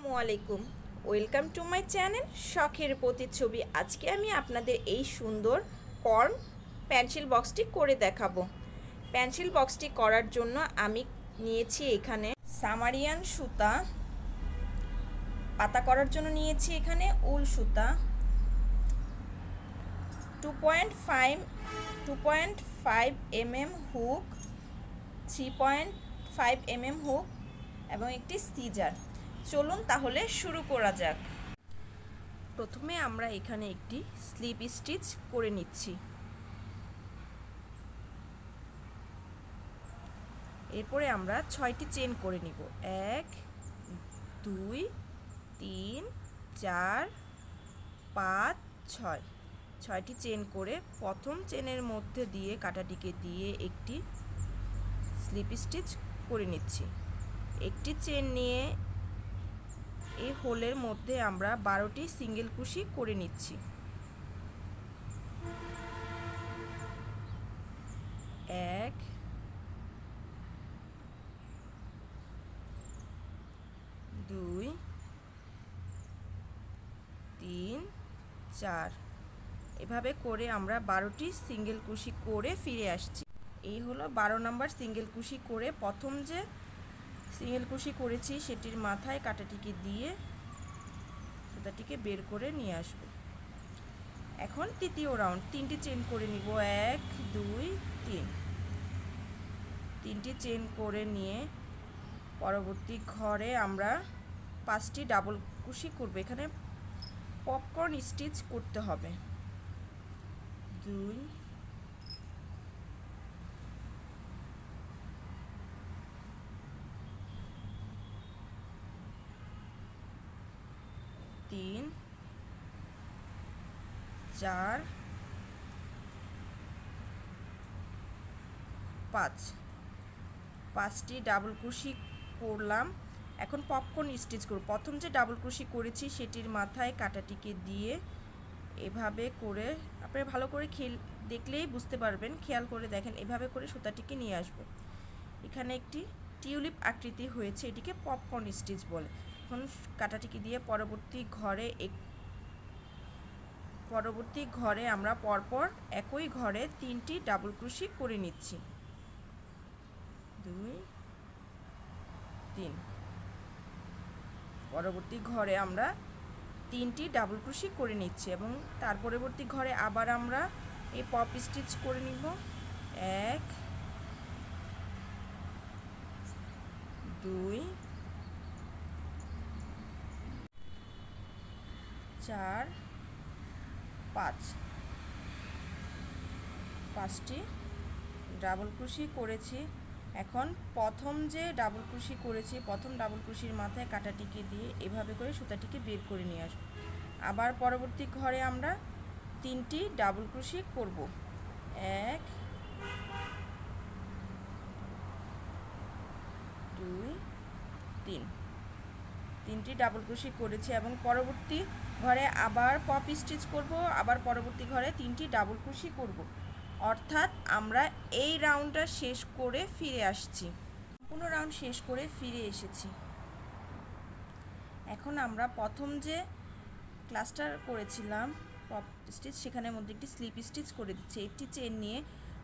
আসসালামু আলাইকুম। Welcome to my channel শখের প্রতিচ্ছবি। আজকে আমি আপনাদের এই সুন্দর কর্ন পেন্সিল বক্সটি করে দেখাবো। পেন্সিল বক্সটি করার জন্য আমি নিয়েছি এখানে সামারিয়ান সুতা, পাতা করার জন্য নিয়েছি এখানে উল সুতা, 2.5 mm হুক, 3.5 mm হুক এবং একটি সিজার। চলুন তাহলে শুরু করা যাক। প্রথমে আমরা এখানে একটি স্লিপ স্টিচ করে নিচ্ছি। এরপরে আমরা 6টি চেন করে নিব। 1 2 3 4 5 6। 6টি চেন করে প্রথম চেনের মধ্যে দিয়ে কাঁটাটিকে দিয়ে একটি স্লিপ স্টিচ করে নিচ্ছি। একটি চেন নিয়ে এই হোলের মধ্যে আমরা 12টি সিঙ্গেল কুশি করে নিচ্ছি। 1 2 3 4। এভাবে করে আমরা 12টি সিঙ্গেল কুশি করে ফিরে আসছি। এই হলো 12 নম্বর সিঙ্গেল কুশি করে প্রথম যে সিঙ্গেল কুশি করেছি সেটির মাথায় কাঁটাটিকে দিয়ে সুতাটিকে বের করে নিয়ে আসব। এখন তৃতীয় রাউন্ড 3টি চেন করে নিব। 1 2 3। 3টি চেন করে নিয়ে পরবর্তী ঘরে আমরা 5টি ডাবল কুশি করব। এখানে পপকর্ন স্টিচ করতে হবে। 2 3 4 5। 5টি ডাবল কুশি করলাম। এখন পপকর্ন স্টিচ করব। প্রথম যে ডাবল কুশি করেছি সেটির মাথায় কাঁটাটিকে দিয়ে এভাবে করে, আপনারা ভালো করে দেখলেই বুঝতে পারবেন, খেয়াল করে দেখেন, এভাবে করে সুতাটিকে নিয়ে আসব। এখানে একটি টিউলিপ আকৃতি হয়েছে, এটিকে পপকর্ন স্টিচ বলে। এখন কাঁটাটিকে দিয়ে পরবর্তী ঘরে আমরা পরপর একই ঘরে 3টি ডাবল ক্রোশি করে নিচ্ছি। 2 3। পরবর্তী ঘরে আমরা 3টি ডাবল ক্রোশি করে নিচ্ছি এবং তার পরবর্তী ঘরে আবার আমরা এই পপ স্টিচ করে নিব। 1 2 4 5। 5টি ডাবল ক্রোশি করেছি। এখন প্রথম যে ডাবল ক্রোশি করেছি প্রথম ডাবল ক্রোশির মাথায় কাঁটাটিকে দিয়ে এভাবে করে সুতাটিকে বের করে নিয়ে আসব। আবার পরবর্তী ঘরে আমরা 3টি ডাবল ক্রোশি করব। 1 2 3। 3টি ডাবল ক্রোশি করেছি এবং পরবর্তী ঘরে আবার পপ স্টিচ করব। আবার পরবর্তী ঘরে 3টি ডাবল ক্রোশি করব। অর্থাৎ আমরা এই রাউন্ডটা শেষ করে ফিরে আসছি। সম্পূর্ণ রাউন্ড শেষ করে ফিরে এসেছি। এখন আমরা প্রথম যে ক্লাস্টার করেছিলাম পপ স্টিচ, সেখানের মধ্যে একটি স্লিপ স্টিচ করে দিচ্ছি। একটি চেন নিয়ে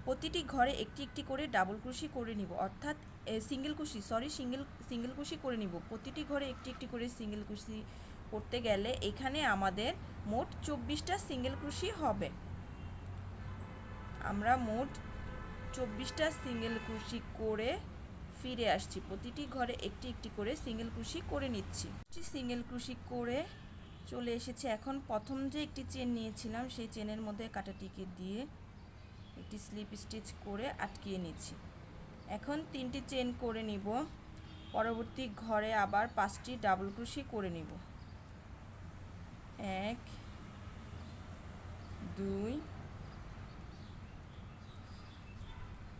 প্রতিটি ঘরে একটি একটি করে ডাবল ক্রোশি করে নিব, অর্থাৎ সিঙ্গেল কুশি করে নিব। প্রতিটি ঘরে একটি একটি করে সিঙ্গেল কুশি করতে গেলে এখানে আমাদের মোট 24টা সিঙ্গেল কুশি হবে। আমরা মোট 24টা সিঙ্গেল কুশি করে ফিরে আসছি। প্রতিটি ঘরে একটি একটি করে সিঙ্গেল কুশি করে নিচ্ছি। সিঙ্গেল কুশি করে চলে এসেছি। এখন প্রথম যে একটি চেন নিয়েছিলাম সেই চেনের মধ্যে কাঁটাটিকে দিয়ে একটি স্লিপ স্টিচ করে আটকিয়ে নিচ্ছি। এখন 3টি চেন করে নিব। পরবর্তী ঘরে আবার 5টি ডাবল ক্রোশি করে নিব। 1 2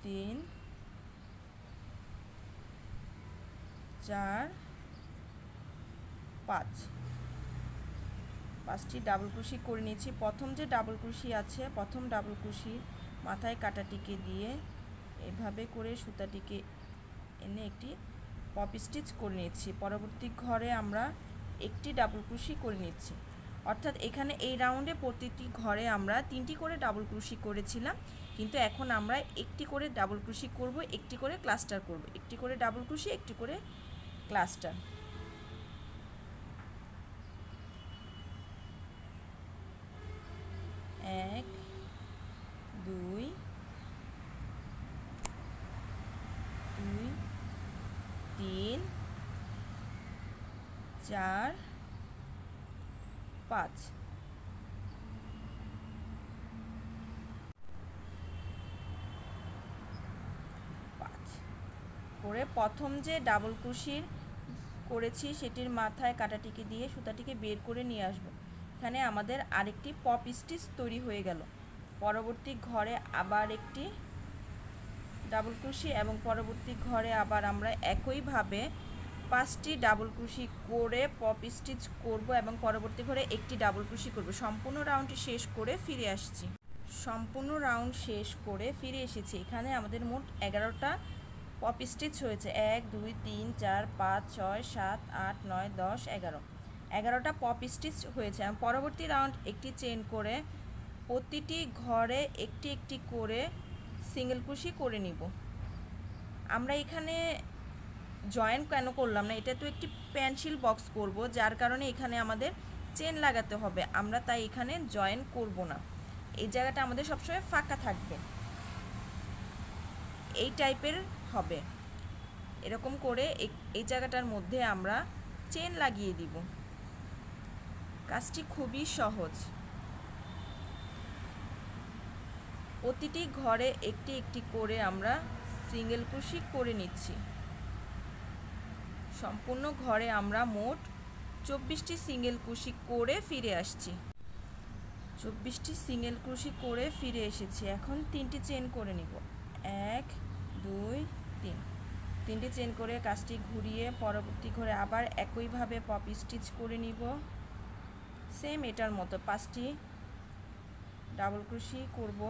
3 4 5। 5টি ডাবল ক্রোশি করে নিয়েছি। প্রথম যে ডাবল ক্রোশি আছে প্রথম ডাবল ক্রোশি মাথায় কাঁটাটিকে দিয়ে এভাবে করে সুতাটিকে এনে একটি পপ স্টিচ করে নিয়েছি। পরবর্তী ঘরে আমরা একটি ডাবল ক্রোশি করে নিচ্ছি। অর্থাৎ এখানে এই রাউন্ডে প্রতিটি ঘরে আমরা 3টি করে ডাবল ক্রোশি করেছিলাম, কিন্তু এখন আমরা একটি করে ডাবল ক্রোশি করব, একটি করে ক্লাস্টার করব, একটি করে ডাবল ক্রোশি, একটি করে ক্লাস্টার। এক, দুই, তিন, 4, 5। করে প্রথম যে ডাবল ক্রোশির করেছি সেটির মাথায় কাঁটাটিকে দিয়ে সুতাটিকে বের করে নিয়ে আসব। এখানে আমাদের আরেকটি পপ স্টিচ তৈরি হয়ে গেল। পরবর্তী ঘরে আবার একটি ডাবল ক্রোশি এবং পরবর্তী ঘরে আবার আমরা একইভাবে 5টি ডাবল ক্রোশি করে পপ স্টিচ করব এবং পরবর্তী ঘরে একটি ডাবল ক্রোশি করব। সম্পূর্ণ রাউন্ডটি শেষ করে ফিরে আসছি। সম্পূর্ণ রাউন্ড শেষ করে ফিরে এসেছি। এখানে আমাদের মোট 11টা পপ স্টিচ হয়েছে। 1, 2, 3, 4, 5, 6, 7, 8, 9, 10, 11। 11টা পপ স্টিচ হয়েছে। পরবর্তী রাউন্ড একটি চেন করে প্রতিটি ঘরে একটি একটি করে সিঙ্গেল ক্রোশি করে নিব। আমরা এখানে জয়েন কেন করলাম না, এটা তো একটি পেন্সিল বক্স করব, যার কারণে এখানে আমাদের চেন লাগাতে হবে। আমরা তাই এখানে জয়েন করব না, এই জায়গাটা আমাদের সবসময় ফাঁকা থাকবে, এই টাইপের হবে। এরকম করে এই জায়গাটার মধ্যে আমরা চেন লাগিয়ে দিব। কাজটি খুবই সহজ। প্রতিটি ঘরে একটি একটি করে আমরা সিঙ্গেল ক্রোশি করে নিচ্ছি। সম্পূর্ণ ঘরে আমরা মোট 24টি সিঙ্গেল ক্রোশি করে ফিরে আসছি। 24টি সিঙ্গেল ক্রোশি করে ফিরে এসেছি। এখন 3টি চেন করে নিব। 1, 2, 3। 3টি চেন করে কাজটি ঘুরিয়ে পরবর্তী ঘরে আবার একইভাবে পপ স্টিচ করে নিব। সেম এটার মতো 5টি ডাবল ক্রোশি করব।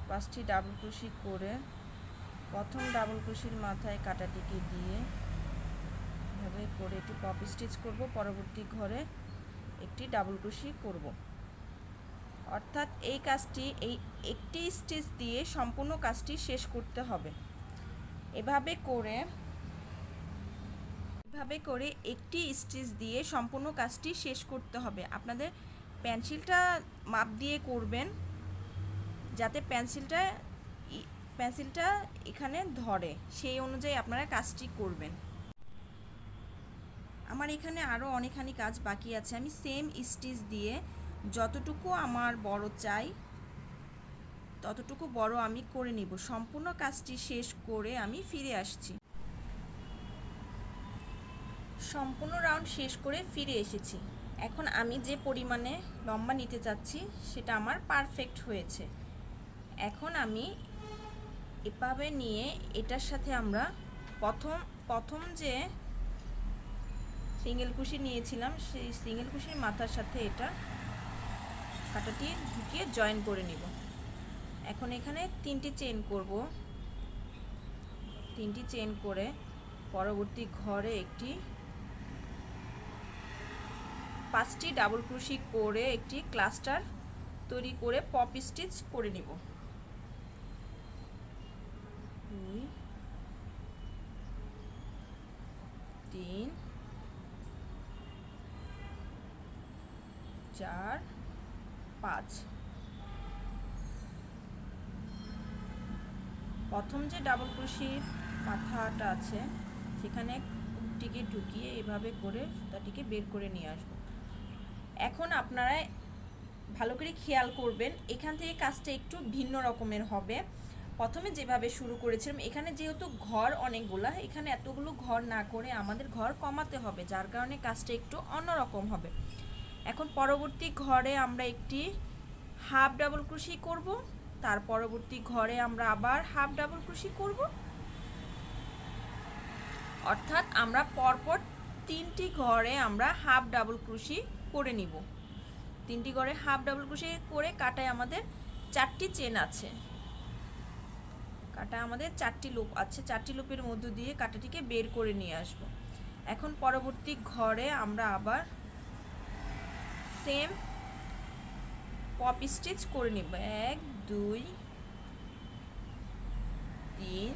পাঁচটি ডাবল ক্রোশি করে প্রথম ডাবল ক্রোশির মাথায় কাঁটাটিকে দিয়ে এভাবে করে একটি পপ স্টিচ করব। পরবর্তী ঘরে একটি ডাবল ক্রোশি করব। অর্থাৎ এই কাজটি এই একটি স্টিচ দিয়ে সম্পূর্ণ কাজটি শেষ করতে হবে। এভাবে করে একটি স্টিচ দিয়ে সম্পূর্ণ কাজটি শেষ করতে হবে। আপনাদের পেন্সিলটা মাপ দিয়ে করবেন, যাতে পেন্সিলটা এখানে ধরে, সেই অনুযায়ী আপনারা কাজটি করবেন। আমার এখানে আরও অনেকখানি কাজ বাকি আছে। আমি সেম স্টিচ দিয়ে যতটুকু আমার বড় চাই ততটুকু বড় আমি করে নিব। সম্পূর্ণ কাজটি শেষ করে আমি ফিরে আসছি। সম্পূর্ণ রাউন্ড শেষ করে ফিরে এসেছি। এখন আমি যে পরিমাণে লম্বা নিতে চাচ্ছি সেটা আমার পারফেক্ট হয়েছে। এখন আমি এভাবে নিয়ে এটার সাথে আমরা প্রথম যে সিঙ্গেল ক্রোশি নিয়েছিলাম সেই সিঙ্গেল ক্রোশির মাথার সাথে এটা কাঁটাটি ঢুকিয়ে জয়েন করে নিব। এখন এখানে 3টি চেন করব। 3টি চেন করে পরবর্তী ঘরে একটি 5টি ডাবল ক্রোশি করে একটি ক্লাস্টার তৈরি করে পপ স্টিচ করে নিব। 2, 3, 4, 5। প্রথম যে ডাবল ক্রোশির মাথাটা আছে সেখানে টিকে ঢুকিয়ে এভাবে করে সুতাটিকে বের করে নিয়ে আসব। এখন আপনারা ভালো করে খেয়াল করবেন, এখান থেকে কাজটা একটু ভিন্ন রকমের হবে। প্রথমে যেভাবে শুরু করেছিলাম, এখানে যেহেতু ঘর অনেকগুলা, এখানে এতগুলো ঘর না করে আমাদের ঘর কমাতে হবে, যার কারণে কাজটা একটু অন্যরকম হবে। এখন পরবর্তী ঘরে আমরা একটি হাফ ডাবল ক্রোশি করব, তার পরবর্তী ঘরে আমরা আবার হাফ ডাবল ক্রোশি করব। অর্থাৎ আমরা পরপর 3টি ঘরে আমরা হাফ ডাবল ক্রোশি করে নিব। 3টি ঘরে হাফ ডাবল ক্রোশি করে কাটায় আমাদের 4টি চেন আছে, কাটা আমাদের 4টি লুপ আছে, 4টি লুপের মধ্য দিয়ে কাটাটিকে বের করে নিয়ে আসব। এখন পরবর্তী ঘরে আমরা আবার সেম পপ স্টিচ করে নিব। 1 2 3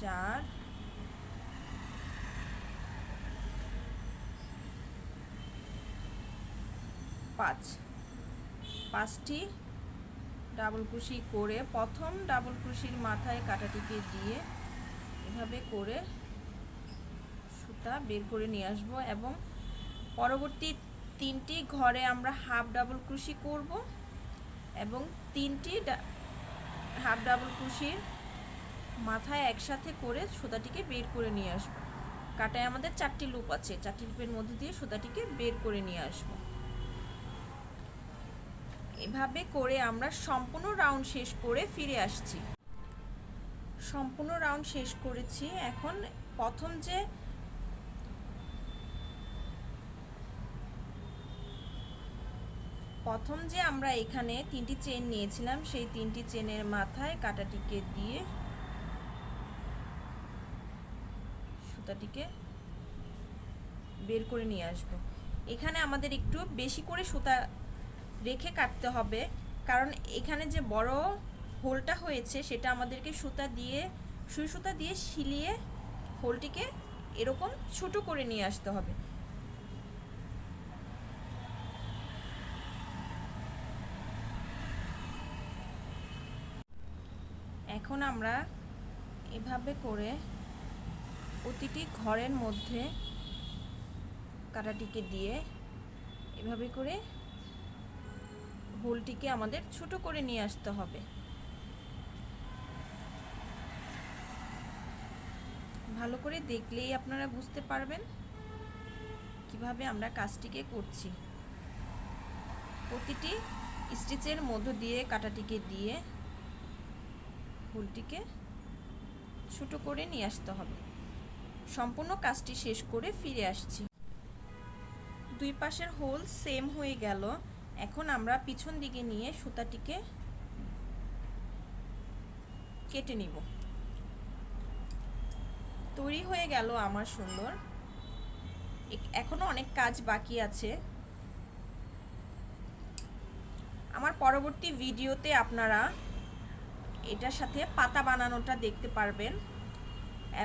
4 5, 5টি ডাবল ক্রোশি করে প্রথম ডাবল ক্রোশির মাথায় কাটাটিকে দিয়ে এভাবে করে সুতা বের করে নিয়ে আসব এবং পরবর্তী 3টি ঘরে আমরা হাফ ডাবল ক্রোশি করব এবং 3টি হাফ ডাবল ক্রোশির মাথায় একসাথে করে সুতাটিকে বের করে নিয়ে আসব। কাটায় আমাদের 4টি লুপ আছে, 4টি লুপের মধ্যে দিয়ে সুতাটিকে বের করে নিয়ে আসব। এভাবে করে আমরা সম্পূর্ণ রাউন্ড শেষ করে ফিরে আসছি। সম্পূর্ণ রাউন্ড শেষ করেছি। এখন প্রথম যে আমরা এখানে 3টি চেন নিয়েছিলাম সেই 3টি চেনের মাথায় কাটাটিকে দিয়ে সুতাটিকে বের করে নিয়ে আসব। এখানে আমাদের একটু বেশি করে সুতা রেখে কাটতে হবে, কারণ এখানে যে বড় হোলটা হয়েছে সেটা আমাদেরকে সুই সুতা দিয়ে সিলিয়ে হোলটিকে এরকম ছোট করে নিয়ে আসতে হবে। এখন আমরা এভাবে করে প্রতিটি ঘরের মধ্যে কাটাটিকে দিয়ে এভাবে করে হোলটিকে আমাদের ছোট করে নিয়ে আসতে হবে। ভালো করে দেখলেই আপনারা বুঝতে পারবেন কিভাবে আমরা কাজটিকে করছি। প্রতিটি স্টিচের মধ্য দিয়ে কাটাটিকে দিয়ে হোলটিকে ছোট করে নিয়ে আসতে হবে। সম্পূর্ণ কাজটি শেষ করে ফিরে আসছি। দুই পাশের হোল সেম হয়ে গেল। এখন আমরা পিছন দিকে নিয়ে সুতাটিকে কেটে নিব। তৈরি হয়ে গেল আমার সুন্দর। এখনো অনেক কাজ বাকি আছে। আমার পরবর্তী ভিডিওতে আপনারা এটার সাথে পাতা বানানোটা দেখতে পারবেন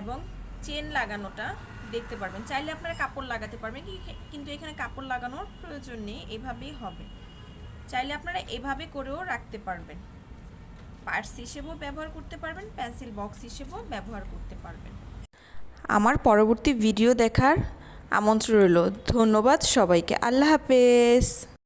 এবং চেন লাগানোটা দেখতে পারবেন। চাইলে আপনারা কাপড় লাগাতে পারবেন, কিন্তু এখানে কাপড় লাগানোর প্রয়োজন নেই, এভাবেই হবে। চাইলে আপনারা এভাবে করেও রাখতে পারবেন, পার্স হিসেবেও ব্যবহার করতে পারবেন, পেন্সিল বক্স হিসেবেও ব্যবহার করতে পারবেন। আমার পরবর্তী ভিডিও দেখার আমন্ত্রণ রইল। ধন্যবাদ সবাইকে। আল্লাহ হাফেজ।